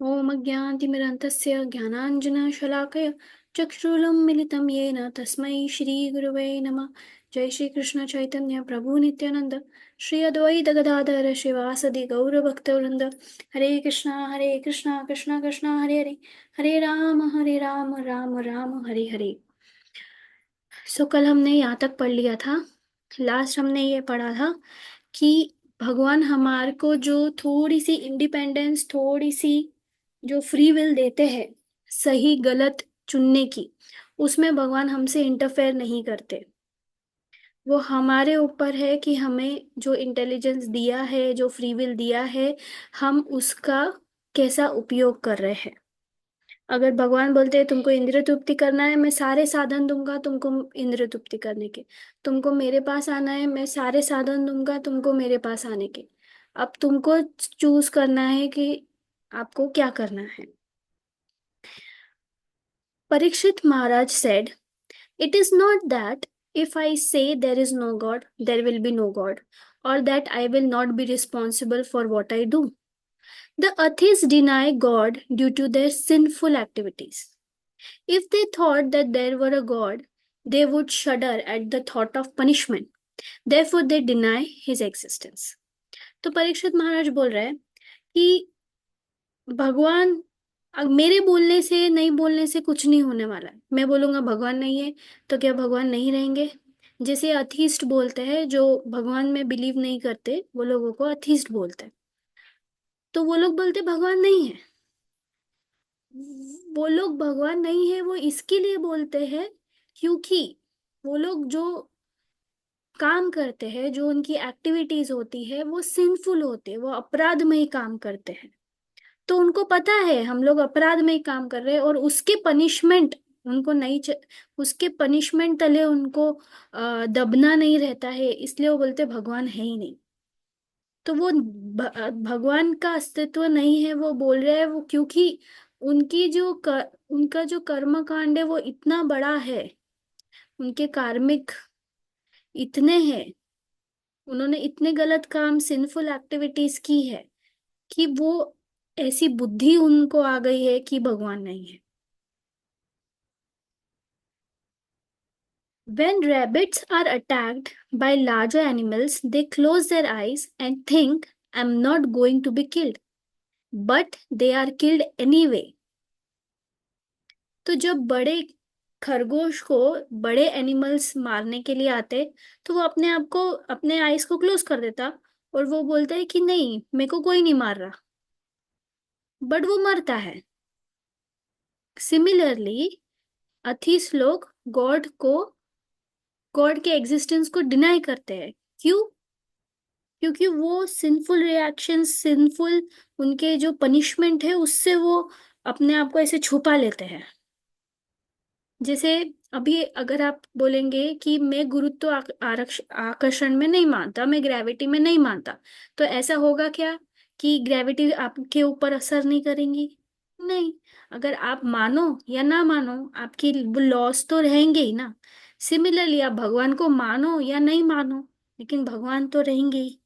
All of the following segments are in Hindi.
ॐ अज्ञानतिमिरन्तस्य ज्ञानाञ्जनशलाकया चक्षुरुन्मिलितं येन तस्मै श्रीगुरवे नमः। जय श्री कृष्ण चैतन्य प्रभु नित्यानंद श्री अद्वैत गदाधर शिवासदि गौरभक्तवृंद। हरे कृष्णा कृष्णा कृष्णा हरे हरे, हरे राम राम राम हरे हरे। कल हमने यहाँ तक पढ़ लिया था। लास्ट हमने ये पढ़ा था कि भगवान हमारे को जो थोड़ी सी इंडिपेंडेंस, थोड़ी सी जो फ्री विल देते हैं सही गलत चुनने की, उसमें भगवान हमसे इंटरफेयर नहीं करते। वो हमारे ऊपर है कि हमें जो इंटेलिजेंस दिया है, जो फ्री विल दिया है, हम उसका कैसा उपयोग कर रहे हैं। अगर भगवान बोलते हैं तुमको इंद्रिय तृप्ति करना है, मैं सारे साधन दूंगा तुमको इंद्रिय तृप्ति करने के। तुमको मेरे पास आना है, मैं सारे साधन दूंगा तुमको मेरे पास आने के। अब तुमको चूज करना है कि आपको क्या करना है। Parikshit Maharaj said, it is not that if I say there is no God there will be no God, और that I will not be responsible for what I do. The atheists deny God due to their sinful activities. If they thought that there were a God, they would shudder at the thought of punishment. Therefore, they deny his existence. तो परीक्षित महाराज बोल रहे हैं कि भगवान, मेरे बोलने से नहीं बोलने से कुछ नहीं होने वाला है। मैं बोलूंगा भगवान नहीं है तो क्या भगवान नहीं रहेंगे? जैसे अथीस्ट बोलते हैं, जो भगवान में बिलीव नहीं करते, वो लोगों को अथीस्ट बोलते हैं। तो वो लोग बोलते भगवान नहीं है। वो लोग भगवान नहीं है वो इसके लिए बोलते हैं क्योंकि वो लोग जो काम करते हैं, जो उनकी एक्टिविटीज होती है, वो सिंफुल होते हैं, वो अपराधमय काम करते हैं। तो उनको पता है हम लोग अपराधमय काम कर रहे हैं और उसके पनिशमेंट उनको नहीं उसके पनिशमेंट तले उनको दबना नहीं रहता है, इसलिए वो बोलते भगवान है ही नहीं। तो वो भगवान का अस्तित्व नहीं है वो बोल रहे हैं, वो क्योंकि उनकी उनका जो कर्म कांड है वो इतना बड़ा है, उनके कार्मिक इतने हैं, उन्होंने इतने गलत काम, सिंफुल एक्टिविटीज की है कि वो ऐसी बुद्धि उनको आ गई है कि भगवान नहीं है। When rabbits are attacked by larger animals, they close their eyes and think, I'm not going to be killed. But they are killed anyway. तो जब बड़े खरगोश को बड़े एनिमल्स मारने के लिए आते, तो वो अपने आप को, अपने आईज को क्लोज कर देता और वो बोलता है कि नहीं, मेरे को कोई नहीं मार रहा, बट वो मरता है। सिमिलरली अथीस लोग गॉड के एग्जिस्टेंस को डिनाई करते हैं। क्यों? क्योंकि वो सिंफुल रिएक्शन, सिंफुल उनके जो पनिशमेंट है उससे वो अपने आप को ऐसे छुपा लेते हैं। जैसे अभी अगर आप बोलेंगे कि मैं गुरुत्व आकर्षण में नहीं मानता, मैं ग्रेविटी में नहीं मानता, तो ऐसा होगा क्या कि ग्रेविटी आपके ऊपर असर नहीं करेंगी? नहीं। अगर आप मानो या ना मानो, आपकी लॉस तो रहेंगे ही ना। सिमिलरली आप भगवान को मानो या नहीं मानो, लेकिन भगवान तो रहेंगे ही।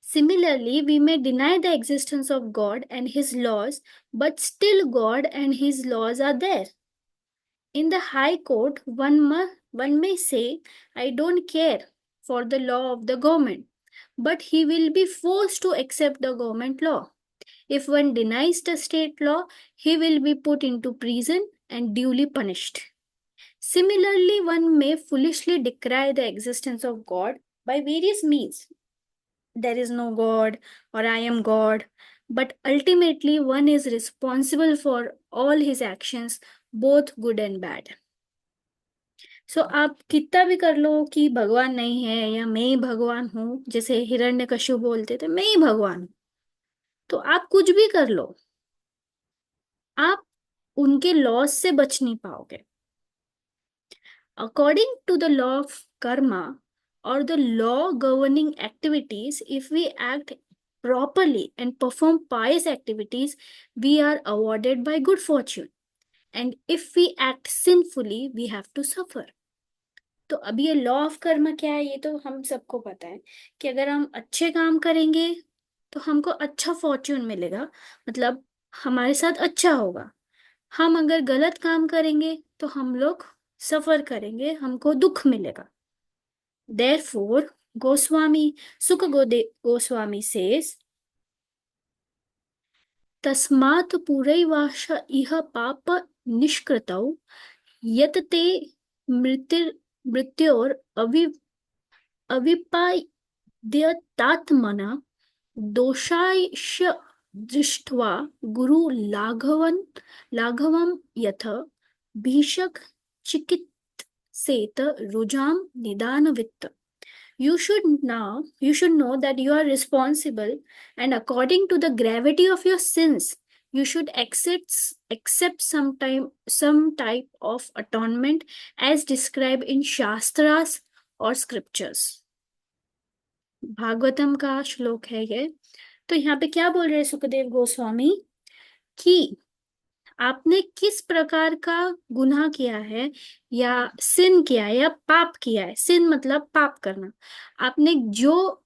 Similarly, we may deny the existence of God and His laws, but still God and His laws are there. In the High Court, one may say, I don't care for the law of the government, but he will be forced to accept the government law. If one denies the state law, he will be put into prison and duly punished. Similarly, one may foolishly decry the existence of God by various means. There is no God or I am God, but ultimately one is responsible for all his actions, both good and bad. सो आप कितना भी कर लो कि भगवान नहीं है या मैं ही भगवान हूं, जैसे हिरण्यकश्यप बोलते थे मैं ही भगवान हूं, तो आप कुछ भी कर लो, आप उनके लॉस से बच नहीं पाओगे। According to the law of karma or the law governing activities, if we act properly and perform pious activities, we are awarded by good fortune. And if we act sinfully, we have to suffer. तो अब ये लॉ ऑफ कर्म क्या है, ये तो हम सबको पता है कि अगर हम अच्छे काम करेंगे तो हमको अच्छा फॉर्च्यून मिलेगा, मतलब हमारे साथ अच्छा होगा। हम अगर गलत काम करेंगे तो हम लोग सफर करेंगे, हमको दुख मिलेगा। Therefore, Goswami, Goswami says, तस्मात् पूरैवाश इह पाप निष्कृतौ यत ते मृत्युर मृत्योर अविपाद्यतात्मना दोषांश दृष्ट्वा गुरु लाघवं यथ भीषक चिकित्सेत रुजां निदानवित्त। You should know that you are responsible, and according to the gravity of your sins, you should accept some type of atonement as described in Shastras or scriptures. Bhagavatam का श्लोक है ये। तो यहाँ पे क्या बोल रहे हैं सुखदेव गोस्वामी कि आपने किस प्रकार का गुनाह किया है या सिन किया है या पाप किया है। सिन मतलब पाप करना। आपने जो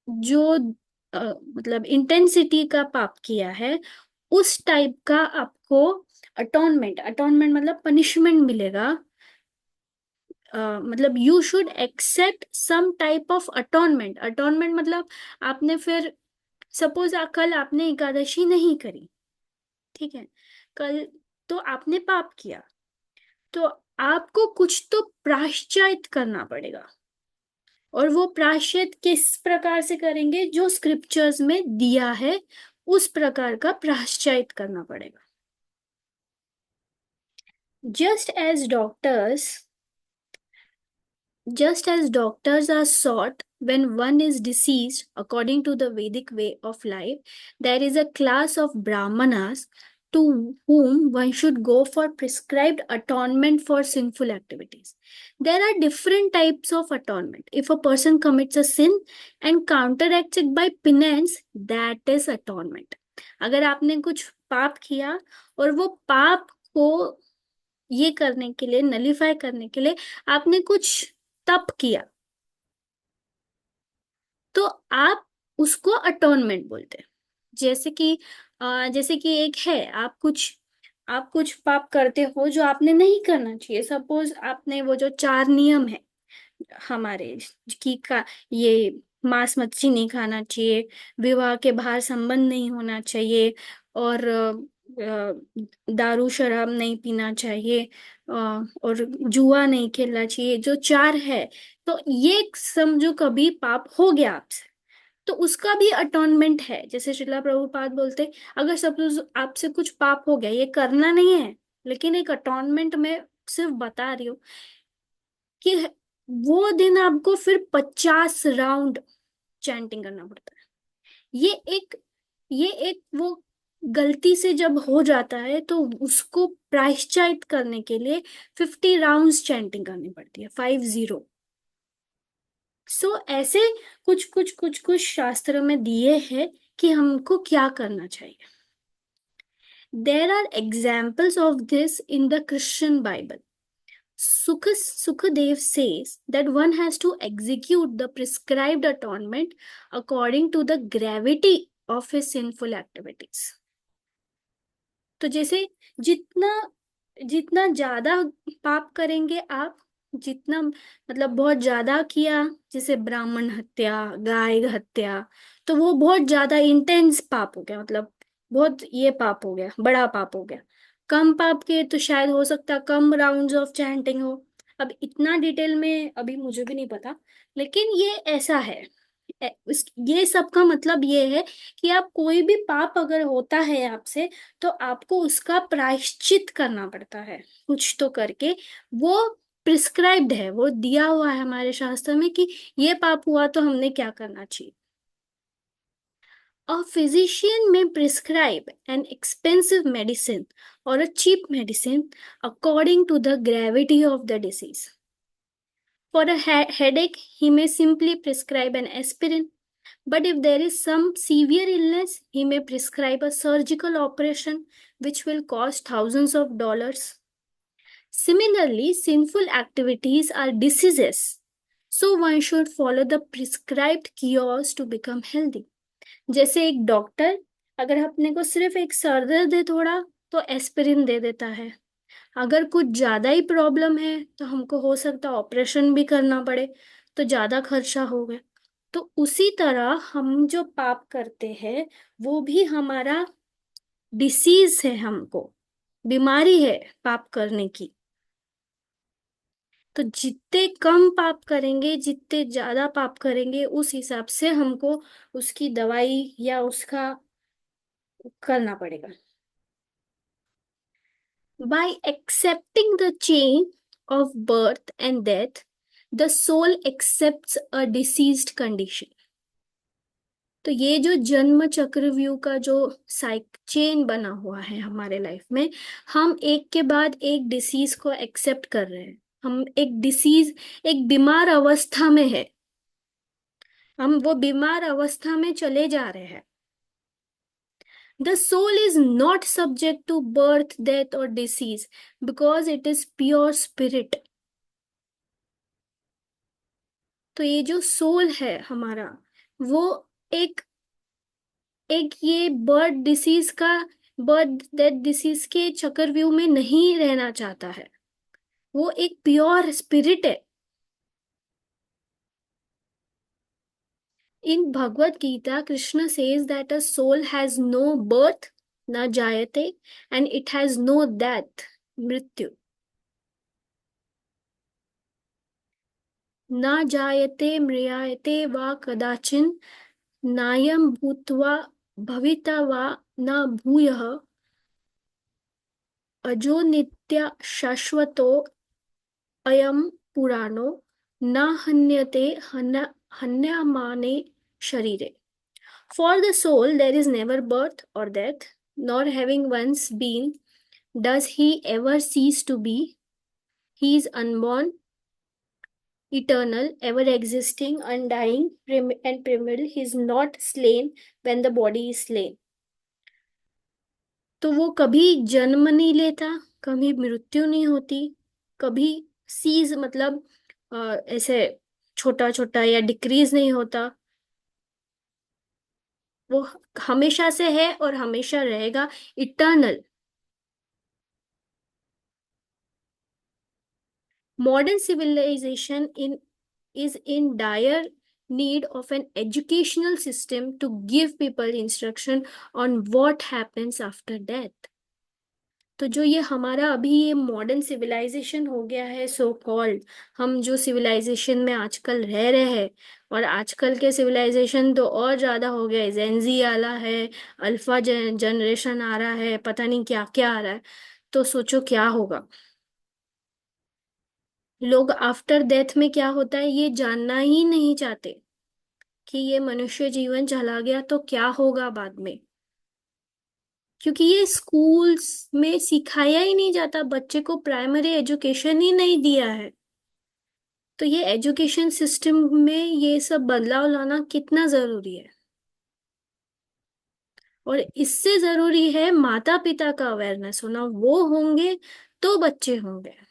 जो मतलब इंटेंसिटी का पाप किया है, उस टाइप का आपको अटोनमेंट मतलब पनिशमेंट मिलेगा। मतलब you should accept some type of atonement मतलब आपने फिर सपोज कल आपने एकादशी नहीं करी, ठीक है, कल तो आपने पाप किया, तो आपको कुछ तो प्रायश्चित करना पड़ेगा। और वो प्रायश्चित किस प्रकार से करेंगे, जो स्क्रिप्चर्स में दिया है उस प्रकार का प्रायश्चित करना पड़ेगा। Just as doctors Just as doctors are sought when one is deceased, according to the Vedic way of life, there is a class of Brahmanas to whom one should go for prescribed atonement for sinful activities. There are different types of atonement. If a person commits a sin and counteracts it by penance, that is atonement. अगर आपने कुछ पाप किया और वो पाप को ये करने के लिए, नलीफाई करने के लिए आपने कुछ तप किया, तो आप उसको अटोनमेंट बोलते हैं। जैसे कि एक है, आप कुछ पाप करते हो जो आपने नहीं करना चाहिए। सपोज आपने वो जो 4 नियम है हमारे की का, ये मांस मच्छी नहीं खाना चाहिए, विवाह के बाहर संबंध नहीं होना चाहिए, और दारू शराब नहीं पीना चाहिए, और जुआ नहीं खेलना चाहिए, जो 4 है। तो ये समझो कभी पाप हो गया आपसे, तो उसका भी अटोनमेंट है। जैसे श्रीला प्रभुपाद बोलते, अगर सपोज आपसे कुछ पाप हो गया, ये करना नहीं है, लेकिन एक अटोनमेंट में सिर्फ बता रही हूँ कि वो दिन आपको फिर 50 राउंड चैंटिंग करना पड़ता है। ये एक वो गलती से जब हो जाता है तो उसको प्रायश्चित करने के लिए 50 राउंड्स चैंटिंग करनी पड़ती है, 50। ऐसे कुछ शास्त्र में दिए हैं कि हमको क्या करना चाहिए। There are examples of this in the Christian Bible. Sukadev says that one has to execute the prescribed atonement according to the gravity of his sinful activities. तो जैसे जितना जितना ज्यादा पाप करेंगे आप, जितना मतलब बहुत ज्यादा किया, जैसे ब्राह्मण हत्या, गाय हत्या, तो वो बहुत ज्यादा इंटेंस पाप हो गया, मतलब बहुत ये पाप हो गया, बड़ा पाप हो गया। कम पाप के तो शायद हो सकता कम राउंड्स ऑफ चैंटिंग हो। अब इतना डिटेल में अभी मुझे भी नहीं पता, लेकिन ये ऐसा है। ये सब का मतलब ये है कि आप कोई भी पाप अगर होता है आपसे, तो आपको उसका प्रायश्चित करना पड़ता है कुछ तो करके। वो प्रिस्क्राइब्ड है, वो दिया हुआ है हमारे शास्त्र में कि ये पाप हुआ तो हमने क्या करना चाहिए। A physician may prescribe an expensive medicine or a cheap medicine according to the gravity of the disease. For a headache, he may simply prescribe an aspirin. But if there is some severe illness, he may prescribe a surgical operation which will cost thousands of dollars. Similarly, sinful activities are diseases, so one should follow the prescribed cures to become healthy. जैसे एक डॉक्टर अगर अपने को सिर्फ एक सर दर्द है थोड़ा तो एस्पिरिन दे देता है। अगर कुछ ज्यादा ही प्रॉब्लम है तो हमको हो सकता है ऑपरेशन भी करना पड़े, तो ज्यादा खर्चा हो गया। तो उसी तरह हम जो पाप करते हैं वो भी हमारा डिसीज है, हमको बीमारी है पाप करने की। तो जितने कम पाप करेंगे, जितने ज्यादा पाप करेंगे, उस हिसाब से हमको उसकी दवाई या उसका करना पड़ेगा। By accepting the chain of birth and death, the soul accepts a deceased condition. तो ये जो जन्म चक्रव्यूह का जो साइक चेन बना हुआ है हमारे लाइफ में, हम एक के बाद एक डिसीज को एक्सेप्ट कर रहे हैं। हम एक डिसीज, एक बीमार अवस्था में है, हम वो बीमार अवस्था में चले जा रहे हैं। The soul is not subject to birth, death or disease because it is pure spirit. तो ये जो सोल है हमारा, वो एक एक ये बर्थ डेथ डिसीज के चक्रव्यूह में नहीं रहना चाहता है। वो एक प्योर स्पिरिट है। In Bhagavad Gita Krishna says that a soul has no birth, न जायते, and it has no death, मृत्यु। न जायते म्रियते वा कदाचिन, नायं भूत्वा भविता वा न भूयः, अजो नित्य शाश्वतो अयम पुराणो, न हन्यते हन्यमाने शरीरे। For the soul there is never birth or death, nor having once been does he ever cease to be. He is unborn, eternal, ever existing, undying, and primeval. He is not slain when the body is slain. तो वो कभी जन्म नहीं लेता, कभी मृत्यु नहीं होती, कभी सीज मतलब ऐसे छोटा छोटा या डिक्रीज नहीं होता। वो हमेशा से है और हमेशा रहेगा, eternal. Modern civilisation in is in dire need of an educational system to give people instruction on what happens after death. तो जो ये हमारा अभी ये मॉडर्न सिविलाइजेशन हो गया है सो कॉल्ड, हम जो सिविलाइजेशन में आजकल रह रहे हैं, और आजकल के सिविलाइजेशन तो और ज्यादा हो गया है, जेनजी आला है, अल्फा जनरेशन आ रहा है, पता नहीं क्या क्या आ रहा है। तो सोचो क्या होगा। लोग आफ्टर डेथ में क्या होता है ये जानना ही नहीं चाहते, कि ये मनुष्य जीवन चला गया तो क्या होगा बाद में। क्योंकि ये स्कूल्स में सिखाया ही नहीं जाता, बच्चे को प्राइमरी एजुकेशन ही नहीं दिया है। तो ये एजुकेशन सिस्टम में ये सब बदलाव लाना कितना जरूरी है। और इससे जरूरी है माता पिता का अवेयरनेस होना, वो होंगे तो बच्चे होंगे।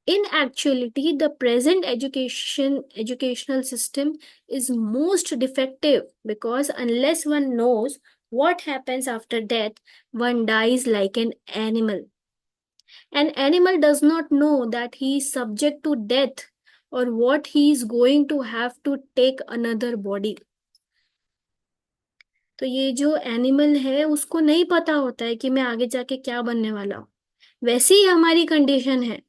In actuality, the present educational system is most defective because unless one knows what happens after death, one dies like an animal. An animal does not know that he is subject to death or what he is going to have to take another body. तो ये जो एनिमल है उसको नहीं पता होता है कि मैं आगे जाके क्या बनने वाला हूँ। वैसे ही हमारी कंडीशन है,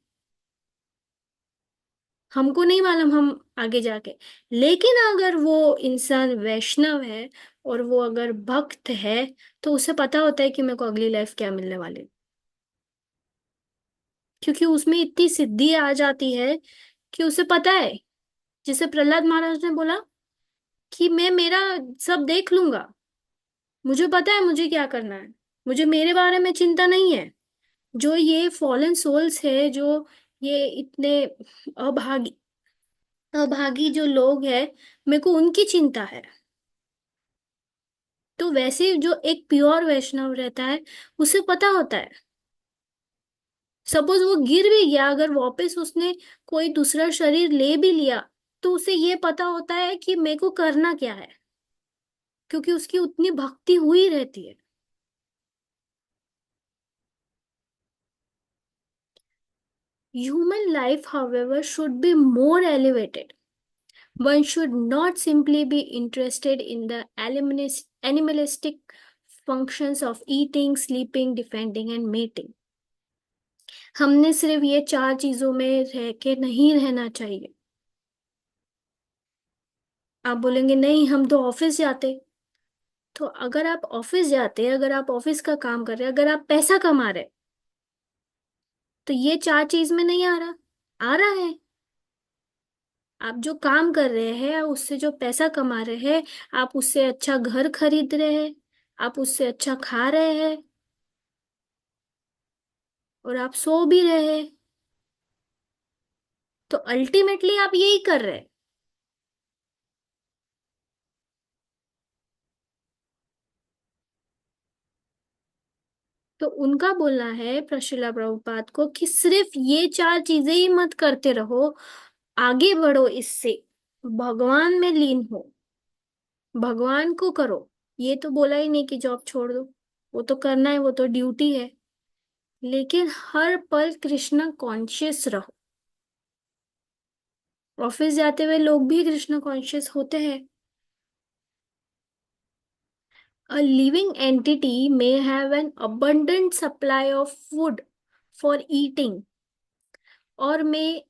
हमको नहीं मालूम हम आगे जाके। लेकिन अगर वो इंसान वैष्णव है और वो अगर भक्त है, तो उसे पता होता है कि मेरे को अगली लाइफ क्या मिलने वाली, क्योंकि उसमें इतनी सिद्धि आ जाती है कि उसे पता है। जिसे प्रहलाद महाराज ने बोला कि मैं मेरा सब देख लूंगा, मुझे पता है मुझे क्या करना है, मुझे मेरे बारे में चिंता नहीं है। जो ये फॉलन सोल्स है, जो ये इतने अभागी अभागी जो लोग हैं, मेरे को उनकी चिंता है। तो वैसे जो एक प्योर वैष्णव रहता है उसे पता होता है, सपोज वो गिर भी गया, अगर वापस उसने कोई दूसरा शरीर ले भी लिया, तो उसे ये पता होता है कि मेरे को करना क्या है, क्योंकि उसकी उतनी भक्ति हुई रहती है। Human life, however, should be more elevated. One should not simply be interested in the animalistic functions of eating, sleeping, defending, and mating. हमने सिर्फ ये चार चीजों में रह के नहीं रहना चाहिए। आप बोलेंगे नहीं, हम तो ऑफिस जाते। तो अगर आप ऑफिस जाते, अगर आप ऑफिस का काम कर रहे, अगर आप पैसा कमा रहे, तो ये चार चीज में नहीं आ रहा? आ रहा है। आप जो काम कर रहे हैं, उससे जो पैसा कमा रहे हैं, आप उससे अच्छा घर खरीद रहे हैं, आप उससे अच्छा खा रहे हैं, और आप सो भी रहे हैं। तो अल्टीमेटली आप यही कर रहे हैं। तो उनका बोलना है, प्रशिला प्रभुपाद को, कि सिर्फ ये चार चीजें ही मत करते रहो, आगे बढ़ो इससे, भगवान में लीन हो, भगवान को करो। ये तो बोला ही नहीं कि जॉब छोड़ दो, वो तो करना है, वो तो ड्यूटी है, लेकिन हर पल कृष्णा कॉन्शियस रहो। ऑफिस जाते हुए लोग भी कृष्ण कॉन्शियस होते हैं। A living entity may have an abundant supply of food for eating, or may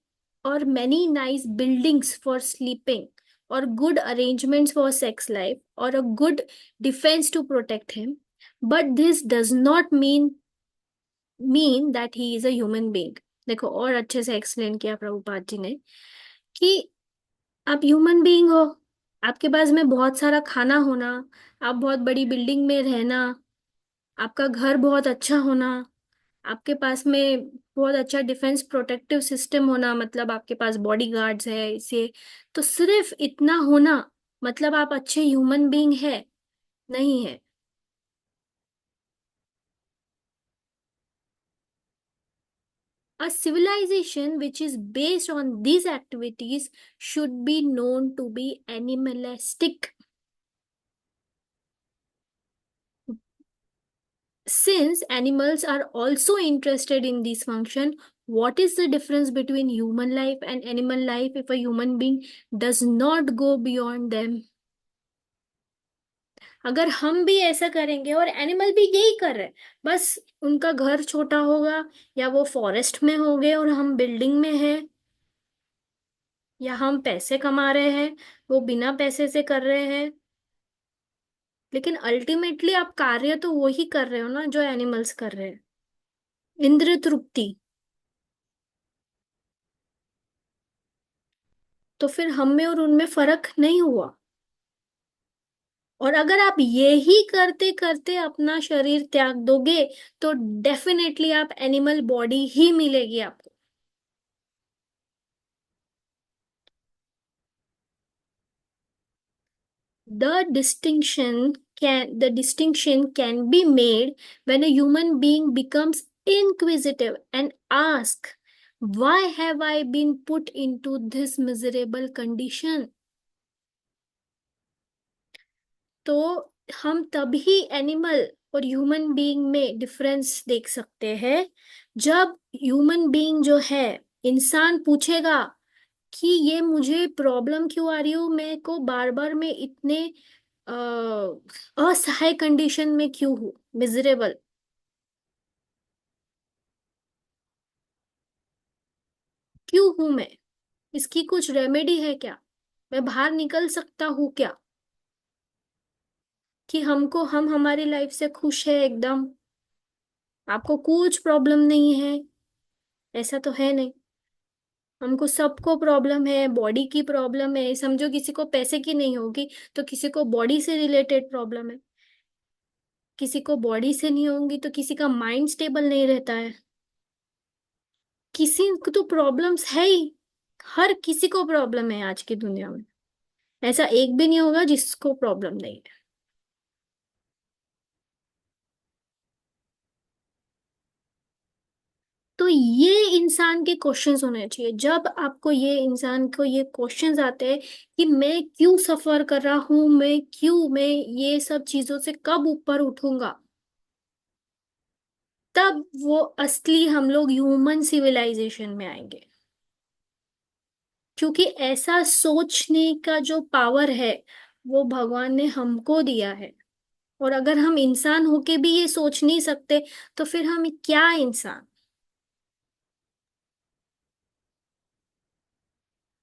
or many nice buildings for sleeping, or good arrangements for sex life, or a good defense to protect him, but this does not mean that he is a human being. देखो, और अच्छे से एक्सप्लेन किया प्रभुपाद जी ने कि आप ह्यूमन बीइंग हो, आपके पास में बहुत सारा खाना होना, आप बहुत बड़ी बिल्डिंग में रहना, आपका घर बहुत अच्छा होना, आपके पास में बहुत अच्छा डिफेंस प्रोटेक्टिव सिस्टम होना, मतलब आपके पास बॉडी गार्ड्स है, इसे, तो सिर्फ इतना होना मतलब आप अच्छे ह्यूमन बीइंग है? नहीं है। A civilization which is based on these activities should be known to be animalistic. Since animals are also interested in this function, what is the difference between human life and animal life if a human being does not go beyond them? अगर हम भी ऐसा करेंगे, और एनिमल भी यही कर रहे हैं, बस उनका घर छोटा होगा, या वो फॉरेस्ट में होंगे और हम बिल्डिंग में हैं, या हम पैसे कमा रहे हैं, वो बिना पैसे से कर रहे हैं, लेकिन अल्टीमेटली आप कार्य तो वही कर रहे हो ना जो एनिमल्स कर रहे हैं। इंद्र तृप्ति। तो फिर हम में और उनमें फर्क नहीं हुआ। और अगर आप यही करते करते अपना शरीर त्याग दोगे, तो डेफिनेटली आप एनिमल बॉडी ही मिलेगी आपको। The distinction can be made when a human being becomes inquisitive and asks, why have I been put into this miserable condition? तो हम तभी एनिमल और ह्यूमन बीइंग में डिफरेंस देख सकते हैं, जब ह्यूमन बीइंग जो है, इंसान पूछेगा कि ये मुझे प्रॉब्लम क्यों आ रही हो, मेरे को बार बार मैं इतने अ, असहाय कंडीशन में क्यों हूँ, मिजरेबल क्यों हूं मैं, इसकी कुछ रेमेडी है क्या, मैं बाहर निकल सकता हूँ क्या, कि हम हमारी लाइफ से खुश है एकदम, आपको कुछ प्रॉब्लम नहीं है? ऐसा तो है नहीं। हमको सबको प्रॉब्लम है, बॉडी की प्रॉब्लम है, समझो किसी को पैसे की नहीं होगी, तो किसी को बॉडी से रिलेटेड प्रॉब्लम है, किसी को बॉडी से नहीं होंगी तो किसी का माइंड स्टेबल नहीं रहता है, किसी को तो प्रॉब्लम्स है ही। हर किसी को प्रॉब्लम है आज की दुनिया में, ऐसा एक भी नहीं होगा जिसको प्रॉब्लम नहीं है। तो ये इंसान के क्वेश्चंस होने चाहिए। जब आपको ये इंसान को ये क्वेश्चंस आते हैं कि मैं क्यों सफर कर रहा हूं, मैं ये सब चीजों से कब ऊपर उठूंगा, तब वो असली हम लोग ह्यूमन सिविलाइजेशन में आएंगे। क्योंकि ऐसा सोचने का जो पावर है वो भगवान ने हमको दिया है। और अगर हम इंसान होके भी ये सोच नहीं सकते तो फिर हम क्या इंसान।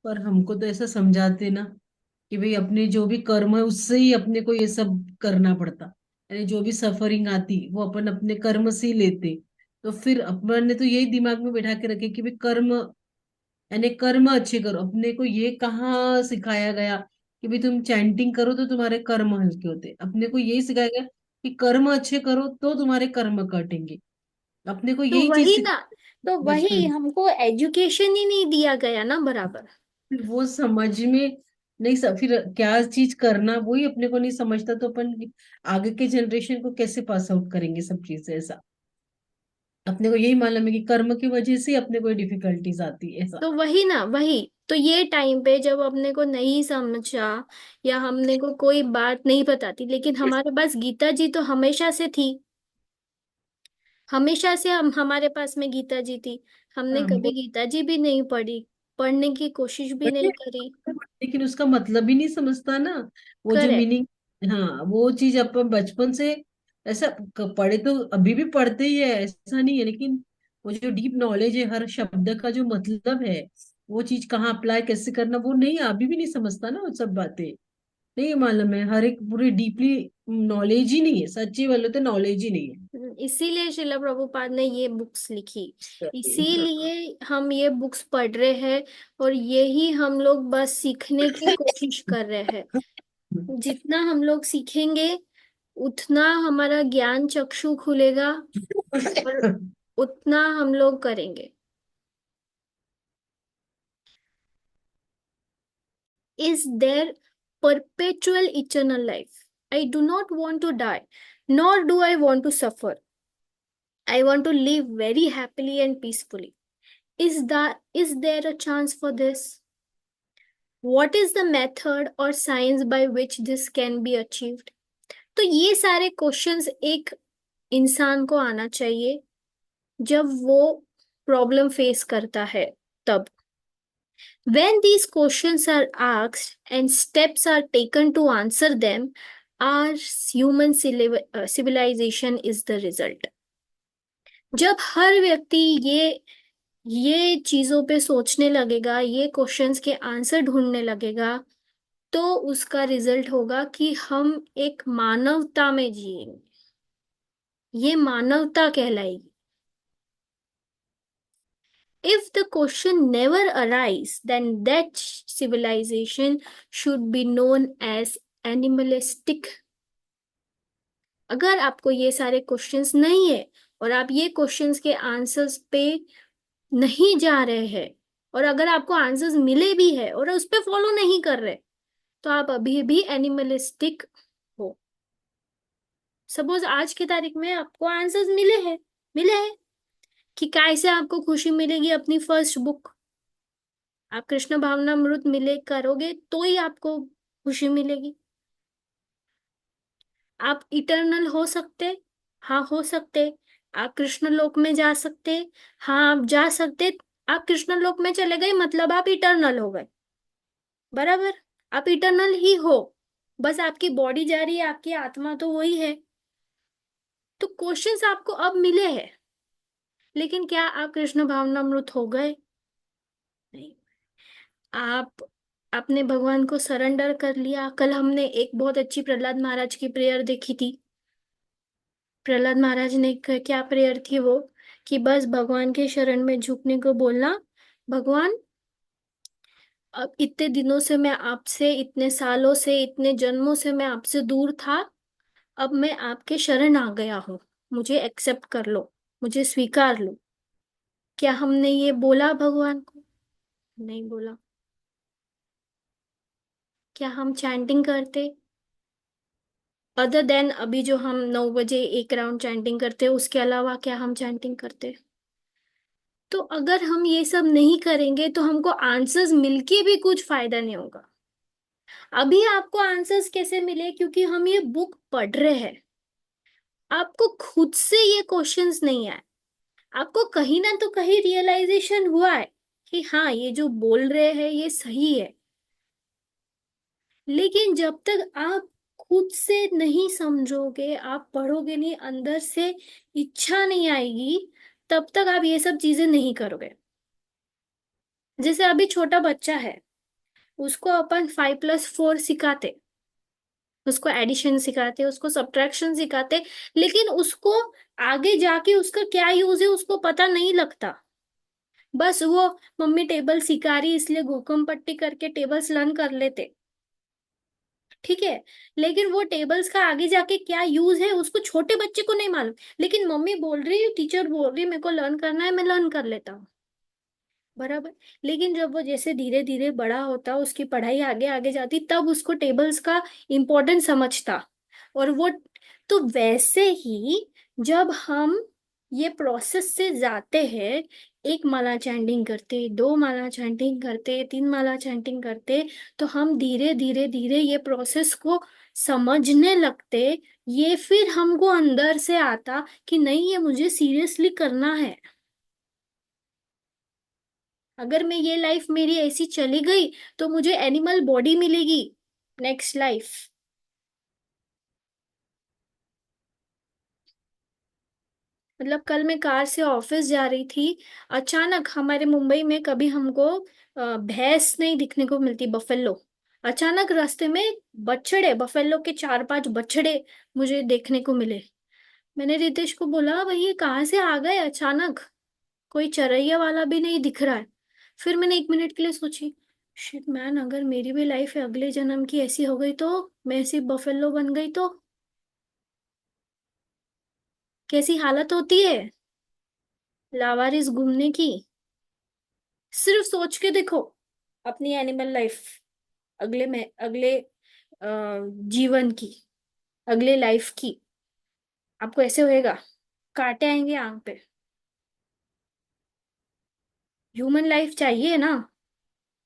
पर हमको तो ऐसा समझाते ना कि भाई अपने जो भी कर्म है उससे ही अपने को ये सब करना पड़ता, यानी जो भी सफरिंग आती वो अपन अपने कर्म से ही लेते। तो फिर अपन ने तो यही दिमाग में बैठा के रखे कि भाई कर्म, यानी कर्म अच्छे करो। अपने को ये कहाँ सिखाया गया कि भाई तुम चैंटिंग करो तो तुम्हारे कर्म हल्के होते? अपने को यही सिखाया गया कि कर्म अच्छे करो तो तुम्हारे कर्म कटेंगे। अपने को तो यही चीज वही ना, तो वही बचपन हमको एजुकेशन ही नहीं दिया गया ना बराबर। फिर वो समझ में नहीं फिर क्या चीज करना वही अपने को नहीं समझता, तो अपन आगे के जनरेशन को कैसे पास आउट करेंगे सब चीजें? ऐसा अपने को यही मालूम है कि कर्म की वजह से अपने को डिफिकल्टीज आती है ऐसा। तो वही ना, वही तो ये टाइम पे जब अपने को नहीं समझा या हमने को कोई बात नहीं बताती, लेकिन हमारे पास गीता जी तो हमेशा से थी। हमेशा से हम हमारे पास में गीता जी थी। हमने हाँ कभी गीता जी भी नहीं पढ़ी, पढ़ने की कोशिश भी नहीं करी। लेकिन उसका मतलब ही नहीं समझता ना, वो जो करेक्ट। मीनिंग। हाँ वो चीज अपन बचपन से ऐसा पढ़े तो अभी भी पढ़ते ही है, ऐसा नहीं है, लेकिन वो जो डीप नॉलेज है हर शब्द का जो मतलब है, वो चीज कहाँ अप्लाई कैसे करना वो नहीं, अभी भी नहीं समझता ना वो सब बातें। नहीं मालूम है, हर एक पूरी डीपली नॉलेज ही नहीं है, सच्ची बोलो तो नॉलेज ही नहीं इसीलिए शिला प्रभुपाद ने ये बुक्स लिखी। है। हाँ। इसीलिए हम ये बुक्स पढ़ रहे हैं। और यही हम लोग बस सीखने की कोशिश कर रहे हैं। जितना हम लोग सीखेंगे उतना हमारा ज्ञान चक्षु खुलेगा और उतना हम लोग करेंगे। Is there perpetual eternal life? I do not want to die, nor do I want to suffer. I want to live very happily and peacefully. Is there a chance for this? What is the method or science by which this can be achieved? तो ये सारे क्वेश्चंस एक इंसान को आना चाहिए जब वो प्रॉब्लम फेस करता है। तब when these questions are asked and steps are taken to answer them, our civilization is the result। जब हर व्यक्ति ये चीजों पे सोचने लगेगा, ये क्वेश्चंस के आंसर ढूंढने लगेगा, तो उसका रिजल्ट होगा कि हम एक मानवता में जिएंगे। ये मानवता कहलाएगी। If the question never arises, then that civilization should be known as animalistic। अगर आपको ये सारे क्वेश्चंस नहीं है और आप ये क्वेश्चंस के आंसर्स पे नहीं जा रहे हैं, और अगर आपको आंसर्स मिले भी है और उस पे फॉलो नहीं कर रहे, तो आप अभी भी एनिमलिस्टिक हो। सपोज आज की तारीख में आपको आंसर्स मिले हैं कि कैसे आपको खुशी मिलेगी अपनी फर्स्ट बुक। आप कृष्ण भावनामृत मिले करोगे तो ही आपको खुशी मिलेगी। आप इटर्नल हो सकते, हाँ हो सकते। आप कृष्ण लोक में जा सकते, हाँ आप जा सकते। आप कृष्ण लोक में चले गए मतलब आप इटर्नल हो गए, बराबर। आप इटर्नल ही हो, बस आपकी बॉडी जा रही है, आपकी आत्मा तो वही है। तो क्वेश्चंस आपको अब मिले हैं, लेकिन क्या आप कृष्ण भावनामृत हो गए? नहीं। आप आपने भगवान को सरेंडर कर लिया। कल हमने एक बहुत अच्छी प्रहलाद महाराज की प्रेयर देखी थी। प्रहलाद महाराज ने क्या प्रेयर थी वो, कि बस भगवान के शरण में झुकने को बोलना। भगवान, अब इतने दिनों से मैं आपसे, इतने सालों से, इतने जन्मों से मैं आपसे दूर था, अब मैं आपके शरण आ गया हूँ, मुझे एक्सेप्ट कर लो, मुझे स्वीकार लो। क्या हमने ये बोला भगवान को? नहीं बोला। क्या हम चैंटिंग करते? अदर देन अभी जो हम 9 बजे एक राउंड चैंटिंग करते हैं, उसके अलावा क्या हम चैंटिंग करते? तो अगर हम ये सब नहीं करेंगे तो हमको आंसर्स मिलके भी कुछ फायदा नहीं होगा। अभी आपको आंसर्स कैसे मिले? क्योंकि हम ये बुक पढ़ रहे हैं। आपको खुद से ये क्वेश्चंस नहीं आए, आपको कहीं ना तो कहीं रियलाइजेशन हुआ है कि हाँ, ये जो बोल रहे हैं ये सही है। लेकिन जब तक आप खुद से नहीं समझोगे, आप पढ़ोगे नहीं, अंदर से इच्छा नहीं आएगी, तब तक आप ये सब चीजें नहीं करोगे। जैसे अभी छोटा बच्चा है, उसको अपन 5+4 सिखाते, उसको एडिशन सिखाते, उसको सब्ट्रैक्शन सिखाते, लेकिन उसको आगे जाके उसका क्या यूज है उसको पता नहीं लगता। बस वो मम्मी टेबल सिखा रही इसलिए घूकम पट्टी करके टेबल्स लर्न कर लेते, ठीक है। लेकिन वो टेबल्स का आगे जाके क्या यूज है उसको छोटे बच्चे को नहीं मालूम। लेकिन मम्मी बोल रही है, टीचर बोल रही है, मेरे को लर्न करना है, मैं लर्न कर लेता हूँ, बराबर। लेकिन जब वो जैसे धीरे धीरे बड़ा होता, उसकी पढ़ाई आगे आगे जाती, तब उसको टेबल्स का इम्पोर्टेंस समझता। और वो, तो वैसे ही जब हम ये प्रोसेस से जाते हैं, एक माला चैंटिंग करते, दो माला चैंटिंग करते, तीन माला चैंटिंग करते, तो हम धीरे धीरे धीरे ये प्रोसेस को समझने लगते। ये फिर हमको अंदर से आता कि नहीं, ये मुझे सीरियसली करना है। अगर मैं ये लाइफ मेरी ऐसी चली गई तो मुझे एनिमल बॉडी मिलेगी नेक्स्ट लाइफ। मतलब कल मैं कार से ऑफिस जा रही थी, अचानक हमारे मुंबई में कभी हमको भैंस नहीं दिखने को मिलती, बफेलो। अचानक रास्ते में बछड़े, बफेलो के 4-5 बछड़े मुझे देखने को मिले। मैंने रितेश को बोला, भाई ये कहाँ से आ गए अचानक, कोई चरैया वाला भी नहीं दिख रहा है। फिर मैंने 1 मिनट के लिए सोची, शिट मैन, अगर मेरी भी लाइफ है अगले जन्म की ऐसी हो गई तो, मैं ऐसी बफेलो बन गई तो कैसी हालत होती है लावारिस घूमने की। सिर्फ सोच के देखो अपनी एनिमल लाइफ, अगले जीवन की, अगले लाइफ की, आपको ऐसे होएगा, कांटे आएंगे आंख पे। ह्यूमन लाइफ चाहिए ना।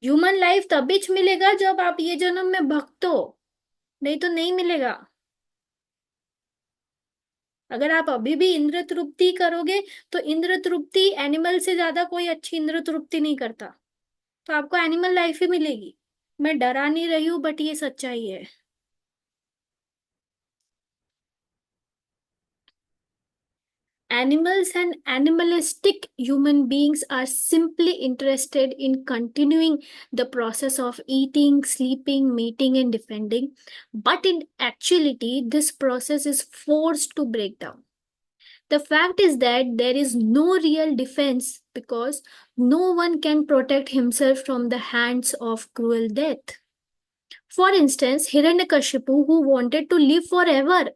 ह्यूमन लाइफ तभी मिलेगा जब आप ये जन्म में भक्त हो, नहीं तो नहीं मिलेगा। अगर आप अभी भी इंद्र तृप्ति करोगे तो इंद्र तृप्ति एनिमल से ज्यादा कोई अच्छी इंद्र तृप्ति नहीं करता, तो आपको एनिमल लाइफ ही मिलेगी। मैं डरा नहीं रही हूँ, बट ये सच्चाई है। Animals and animalistic human beings are simply interested in continuing the process of eating, sleeping, mating, and defending. But in actuality, this process is forced to break down. The fact is that there is no real defense because no one can protect himself from the hands of cruel death. For instance, Hiranyakashipu, who wanted to live forever,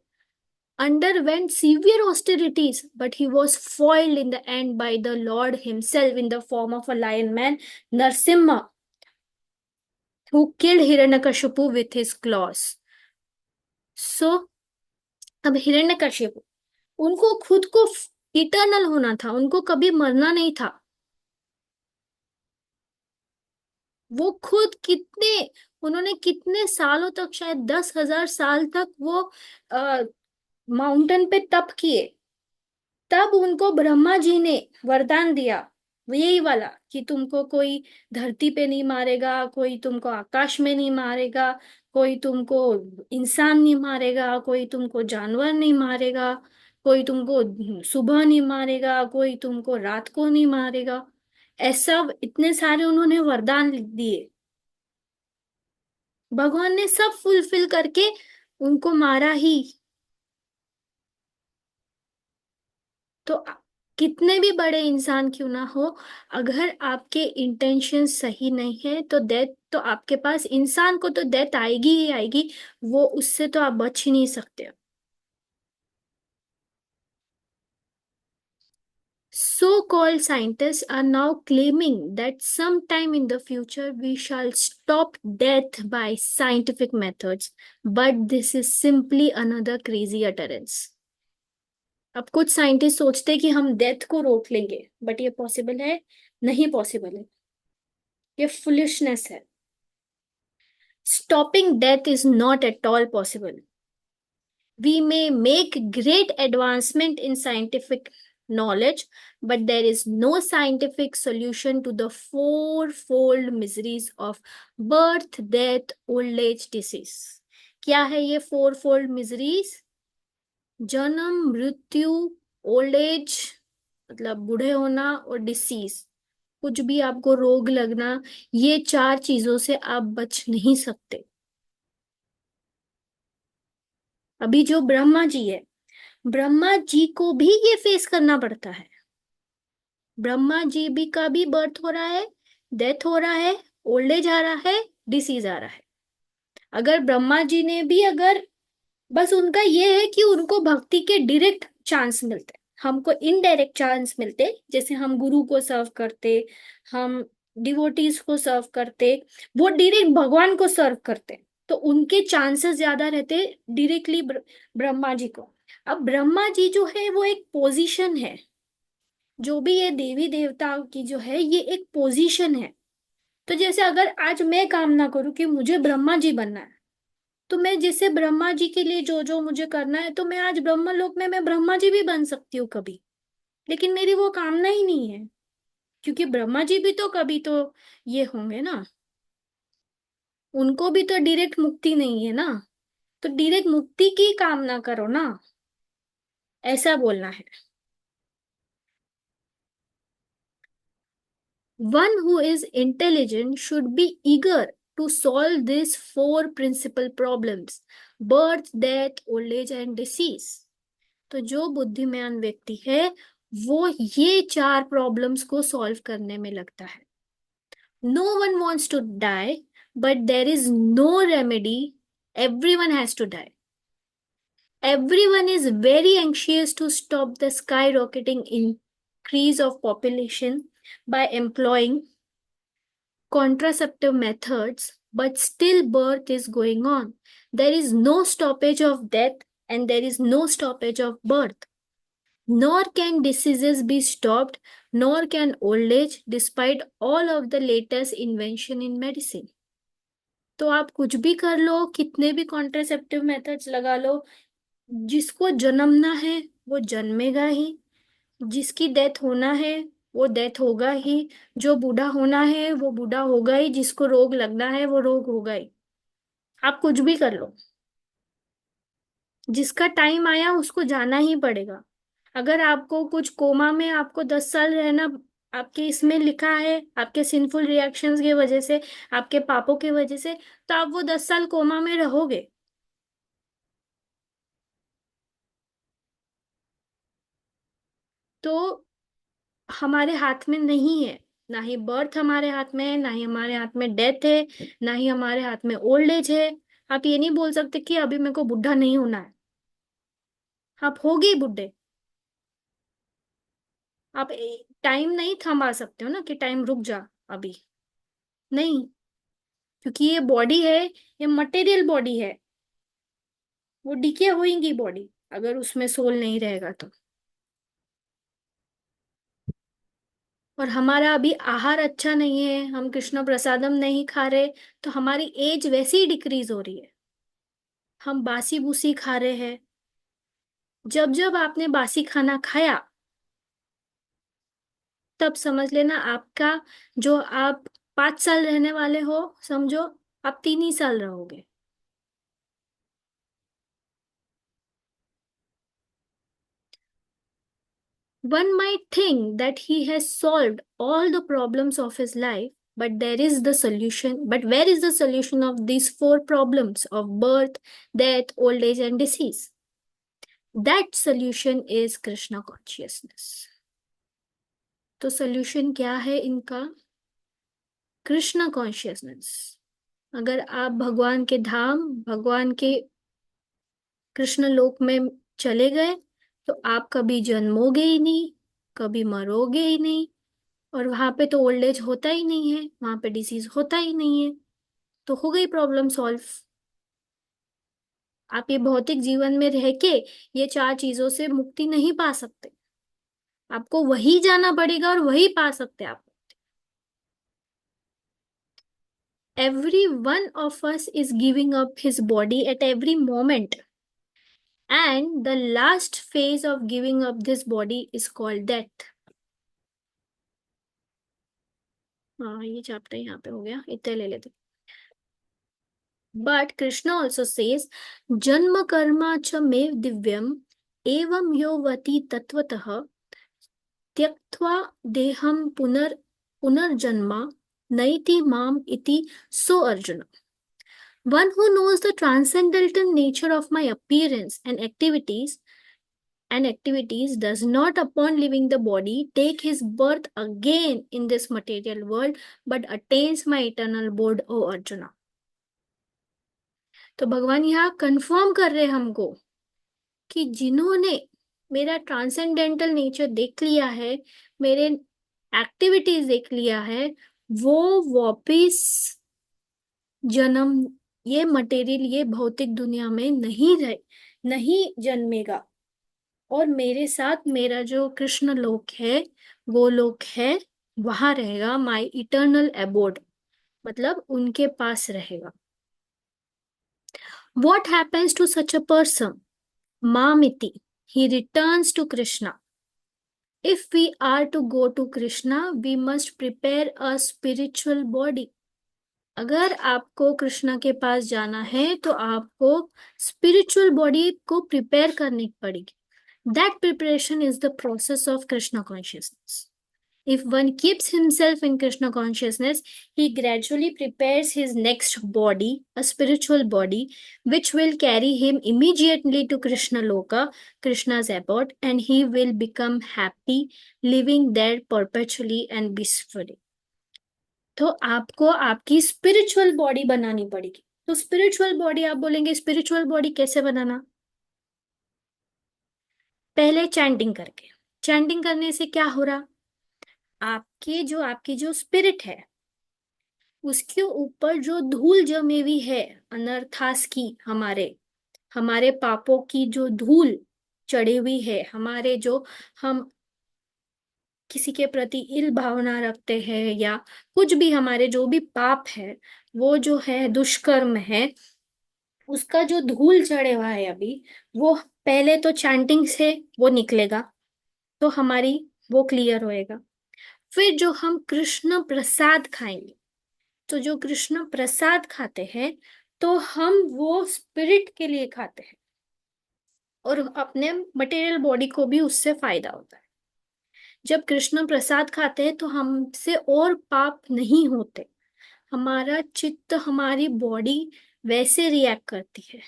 underwent severe austerities, but he was foiled in the end by the Lord himself in the form of a lion man, Narsimha, who killed Hiranyakashipu with his claws. So, अब हिरण्यकशिपु, उनको खुद को इटर्नल होना था, उनको कभी मरना नहीं था। वो खुद कितने, उन्होंने कितने सालों तक, शायद 10,000 साल तक वो माउंटेन पे तप किए। तब उनको ब्रह्मा जी ने वरदान दिया, यही वाला, कि तुमको कोई धरती पे नहीं मारेगा, कोई तुमको आकाश में नहीं मारेगा, कोई तुमको इंसान नहीं मारेगा, कोई तुमको जानवर नहीं मारेगा, कोई तुमको सुबह नहीं मारेगा, कोई तुमको रात को नहीं मारेगा। ऐसा इतने सारे उन्होंने वरदान दिए, भगवान ने सब फुलफिल करके उनको मारा ही। तो कितने भी बड़े इंसान क्यों ना हो, अगर आपके इंटेंशन सही नहीं है तो डेथ तो आपके पास, इंसान को तो डेथ आएगी ही आएगी, वो उससे तो आप बच ही नहीं सकते। So-called scientists are now claiming that sometime in the future we shall stop death by scientific methods, but this is simply another crazy utterance. अब कुछ साइंटिस्ट सोचते हैं कि हम डेथ को रोक लेंगे, बट ये पॉसिबल है? नहीं पॉसिबल है, ये फुलिशनेस है। Stopping death is not at all possible. We may make great advancement in scientific knowledge, but there is no scientific solution to the fourfold miseries of birth, death, old age, disease. क्या है ये fourfold miseries? जन्म, मृत्यु, ओल्ड एज मतलब बूढ़े होना, और डिसीज, कुछ भी आपको रोग लगना, ये चार चीजों से आप बच नहीं सकते. अभी जो ब्रह्मा जी है, ब्रह्मा जी को भी ये फेस करना पड़ता है. ब्रह्मा जी भी का भी बर्थ हो रहा है, डेथ हो रहा है, ओल्ड एज आ रहा है, डिसीज आ रहा है. अगर ब्रह्मा जी ने भी, अगर बस उनका ये है कि उनको भक्ति के डायरेक्ट चांस मिलते, हमको इनडायरेक्ट चांस मिलते, जैसे हम गुरु को सर्व करते, हम डिवोटीज को सर्व करते, वो डायरेक्ट भगवान को सर्व करते, तो उनके चांसेस ज्यादा रहते डायरेक्टली ब्रह्मा जी को. अब ब्रह्मा जी जो है वो एक पोजीशन है, जो भी ये देवी देवताओं की जो है ये एक पोजीशन है. तो जैसे अगर आज मैं कामना करूं कि मुझे ब्रह्मा जी बनना है, तो मैं जैसे ब्रह्मा जी के लिए जो जो मुझे करना है, तो मैं आज ब्रह्म लोक में मैं ब्रह्मा जी भी बन सकती हूँ कभी. लेकिन मेरी वो कामना ही नहीं है, क्योंकि ब्रह्मा जी भी तो कभी तो ये होंगे ना, उनको भी तो डायरेक्ट मुक्ति नहीं है ना. तो डायरेक्ट मुक्ति की कामना करो ना, ऐसा बोलना है. One who is intelligent should be eager to solve these four principal problems: birth, death, old age and disease. तो जो बुद्धिमान व्यक्ति है वो ये चार प्रॉब्लम्स को सॉल्व करने में लगता है. No one wants to die, but there is no remedy. Everyone has to die. Everyone is very anxious to stop the skyrocketing increase of population by employing contraceptive methods, but still birth is going on. There is no stoppage of death and there is no stoppage of birth. Nor can diseases be stopped, nor can old age, despite all of the latest invention in medicine. तो आप कुछ भी कर लो, कितने भी कॉन्ट्रासेप्टिव मेथड्स लगा लो, जिसको जन्मना है वो जन्मेगा ही, जिसकी डेथ होना है वो डेथ होगा ही, जो बूढ़ा होना है वो बूढ़ा होगा ही, जिसको रोग लगना है वो रोग होगा ही. आप कुछ भी कर लो, जिसका टाइम आया उसको जाना ही पड़ेगा. अगर आपको कुछ कोमा में आपको 10 साल रहना, आपके इसमें लिखा है, आपके सिंफुल रिएक्शंस की वजह से, आपके पापों की वजह से, तो आप वो 10 साल कोमा में रहोगे. तो हमारे हाथ में नहीं है, ना ही बर्थ हमारे हाथ में है, ना ही हमारे हाथ में डेथ है, ना ही हमारे हाथ में ओल्ड एज है. आप ये नहीं बोल सकते कि अभी मेरे को बुढ़ा नहीं होना है, आप होगे ही बुढ़े. आप टाइम नहीं थमा सकते हो ना कि टाइम रुक जा अभी, नहीं. क्योंकि ये बॉडी है, ये मटेरियल बॉडी है, वो डिके होएंगी बॉडी अगर उसमें सोल नहीं रहेगा तो. और हमारा अभी आहार अच्छा नहीं है, हम कृष्ण प्रसादम नहीं खा रहे, तो हमारी एज वैसे ही डिक्रीज हो रही है. हम बासी भूसी खा रहे हैं. जब जब आपने बासी खाना खाया, तब समझ लेना आपका, जो आप 5 साल रहने वाले हो, समझो आप 3 ही साल रहोगे. One might think that he has solved all the problems of his life, but there is the solution. But where is the solution of these four problems of birth, death, old age, and disease? That solution is Krishna consciousness. तो solution क्या है इनका? कृष्ण कॉन्शियसनेस. अगर आप भगवान के धाम, भगवान के कृष्ण लोक में चले गए, तो आप कभी जन्मोगे ही नहीं, कभी मरोगे ही नहीं, और वहां पे तो ओल्ड एज होता ही नहीं है, वहां पे डिसीज होता ही नहीं है, तो हो गई प्रॉब्लम सॉल्व. आप ये भौतिक जीवन में रह के ये चार चीजों से मुक्ति नहीं पा सकते। आपको वही जाना पड़ेगा और वही पा सकते हैं आप। Every one of us is giving up his body at every moment, and the last phase of giving up this body is called death. हाँ, ये चैप्टर यहाँ पे हो गया, इतने ले लेते। But Krishna also says, जन्म कर्मा च मे दिव्यम एवं यो वति तत्वतः त्यक्त्वा देहम पुनर्जन्मा नैति माम इति सो Arjun. One who knows the transcendental nature of my appearance and activities does not, upon leaving the body, take his birth again in this material world, but attains my eternal abode, O Arjuna. तो भगवान यहाँ कंफर्म कर रहे हमको कि जिन्होंने मेरा ट्रांसेंडेंटल नेचर देख लिया है, मेरे एक्टिविटीज देख लिया है, वो वापिस जन्म ये मटेरियल ये भौतिक दुनिया में नहीं जन्मेगा। और मेरे साथ मेरा जो कृष्ण लोक है, वो लोक है, वहां रहेगा, माई इटर्नल एबोर्ड, मतलब उनके पास रहेगा। What happens to such a person? मामिति, he returns to Krishna. If we are to go to Krishna, we must prepare a spiritual body. अगर आपको कृष्णा के पास जाना है तो आपको स्पिरिचुअल बॉडी को प्रिपेयर करनी पड़ेगी। That preparation is the process of Krishna consciousness. If one keeps himself in Krishna consciousness, he gradually prepares his next body, a spiritual body, which will carry him immediately to Krishna Loka, Krishna's abode, and he will become happy, living there perpetually and blissfully. तो आपको आपकी स्पिरिचुअल बॉडी बनानी पड़ेगी। तो स्पिरिचुअल बॉडी, आप बोलेंगे स्पिरिचुअल बॉडी कैसे बनाना? पहले चैंटिंग करके। चैंटिंग करने से क्या हो रहा? आपकी जो स्पिरिट है उसके ऊपर जो धूल जमी हुई है अनर्थास की, हमारे पापों की जो धूल चढ़ी हुई है, हमारे जो हम किसी के प्रति इल भावना रखते हैं या कुछ भी, हमारे जो भी पाप है, वो जो है दुष्कर्म है, उसका जो धूल चढ़े हुआ है अभी, वो पहले तो चैंटिंग से वो निकलेगा, तो हमारी वो क्लियर होएगा। फिर जो हम कृष्ण प्रसाद खाएंगे, तो जो कृष्ण प्रसाद खाते हैं तो हम वो स्पिरिट के लिए खाते हैं और अपने मटेरियल बॉडी को भी उससे फायदा होता है। जब कृष्ण प्रसाद खाते हैं तो हमसे और पाप नहीं होते, हमारा चित्त, हमारी बॉडी वैसे रिएक्ट करती है।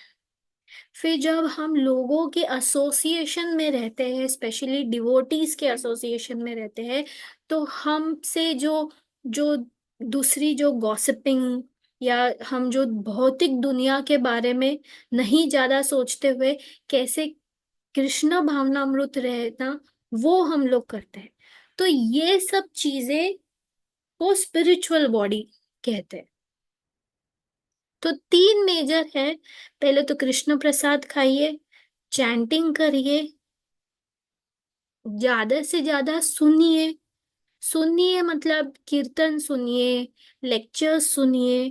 फिर जब हम लोगों के एसोसिएशन में रहते हैं, स्पेशली डिवोटीज के एसोसिएशन में रहते हैं, तो हमसे जो जो दूसरी जो गॉसिपिंग या हम जो भौतिक दुनिया के बारे में नहीं ज्यादा सोचते हुए कैसे कृष्ण भावनामृत रहना, वो हम लोग करते हैं। तो ये सब चीजें को स्पिरिचुअल बॉडी कहते हैं। तो तीन मेजर है। पहले तो कृष्ण प्रसाद खाइए, चैंटिंग करिए, ज्यादा से ज्यादा सुनिए। सुनिए मतलब कीर्तन सुनिए, लेक्चर्स सुनिए,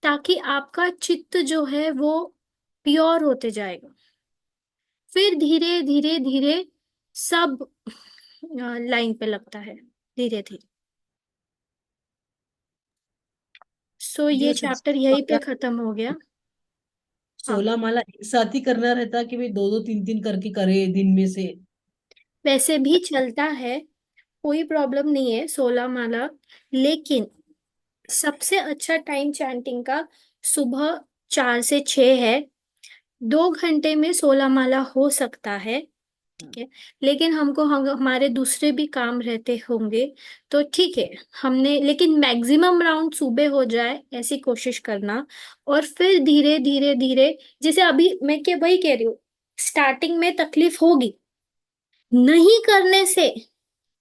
ताकि आपका चित्त जो है वो प्योर होते जाएगा। फिर धीरे धीरे धीरे सब लाइन पे लगता है, धीरे धीरे। सो ये ये चैप्टर सिक्सटी यहीं पे माला, खत्म हो गया। हाँ, 16 माला एक साथ ही करना रहता है कि भाई दो दो तीन तीन करके करे दिन में से? वैसे भी चलता है, कोई प्रॉब्लम नहीं है 16 माला। लेकिन सबसे अच्छा टाइम चैंटिंग का सुबह 4 से 6 है। 2 घंटे में 16 माला हो सकता है, ठीक है। लेकिन हम हमारे दूसरे भी काम रहते होंगे, तो ठीक है, हमने, लेकिन मैक्सिमम राउंड सुबह हो जाए ऐसी कोशिश करना। और फिर धीरे धीरे धीरे, जैसे अभी मैं क्या वही कह रही हूँ, स्टार्टिंग में तकलीफ होगी, नहीं करने से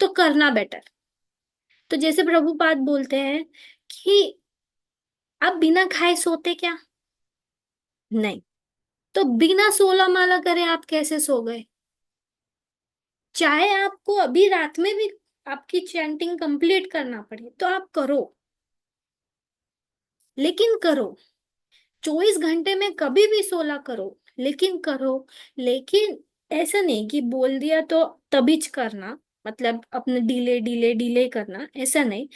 तो करना बेटर। तो जैसे प्रभुपाद बोलते हैं कि आप बिना खाए सोते क्या? नहीं, तो बिना 16 माला करे आप कैसे सो गए? चाहे आपको अभी रात में भी आपकी चैंटिंग कंप्लीट करना पड़े तो आप करो, लेकिन करो। 24 घंटे में कभी भी 16 करो, लेकिन करो। लेकिन ऐसा नहीं कि बोल दिया तो तभी करना, मतलब अपने डिले डिले डिले करना, ऐसा नहीं।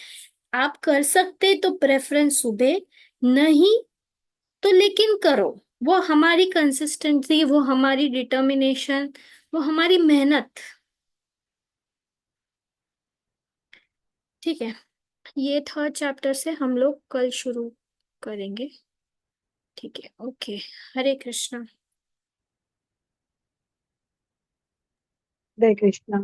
आप कर सकते तो प्रेफरेंस सुबह, नहीं तो लेकिन करो। वो हमारी कंसिस्टेंसी, वो हमारी डिटर्मिनेशन, वो हमारी मेहनत। ठीक है, ये थर्ड चैप्टर से हम लोग कल शुरू करेंगे। ठीक है, ओके। हरे कृष्णा। हरे कृष्णा।